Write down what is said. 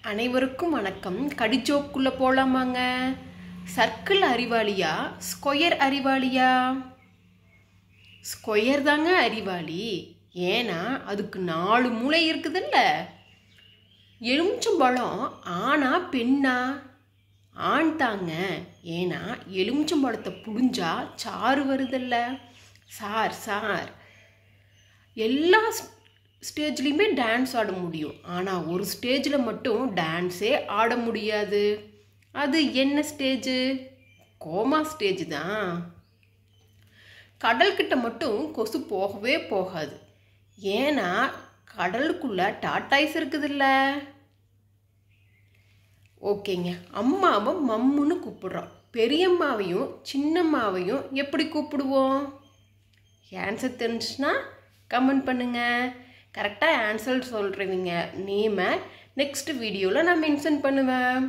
அனைவருக்கும் வணக்கம். கடிச்சோக்குள்ள போலாமாங்க? சர்க்கிள் அறிவாளியா ஸ்கொயர் அறிவாளியா? ஸ்கொயர் தாங்க அறிவாளி. ஏன்னா அதுக்கு 4 மூளை இருக்குதுல்ல. எலுமிச்சம்பழம் ஆனா பெண்ணா? ஆண் தாங்க. ஏன்னா எலுமிச்சம்பழத்தை புழிஞ்சா சாறு வருதில்ல. சார் எல்லா ஸ்டேஜ்லேயுமே டான்ஸ் ஆட முடியும். ஆனால் ஒரு ஸ்டேஜில் மட்டும் டான்ஸே ஆட முடியாது. அது என்ன ஸ்டேஜு? கோமா ஸ்டேஜ் தான். கடல்கிட்ட மட்டும் கொசு போகவே போகாது. ஏன்னா கடலுக்குள்ள டாட்டாய்ஸ் இருக்குதுல்ல. ஓகேங்க, அம்மாவை மம்முன்னு கூப்பிடுறோம். பெரியம்மாவையும் சின்னம்மாவையும் எப்படி கூப்பிடுவோம்? ஆன்சர் தெரிஞ்சுன்னா கமெண்ட் பண்ணுங்கள். கரெக்டாக ஆன்சர் சொல்கிறவங்க நேமை நெக்ஸ்ட் வீடியோவில் நான் மென்ஷன் பண்ணுவேன்.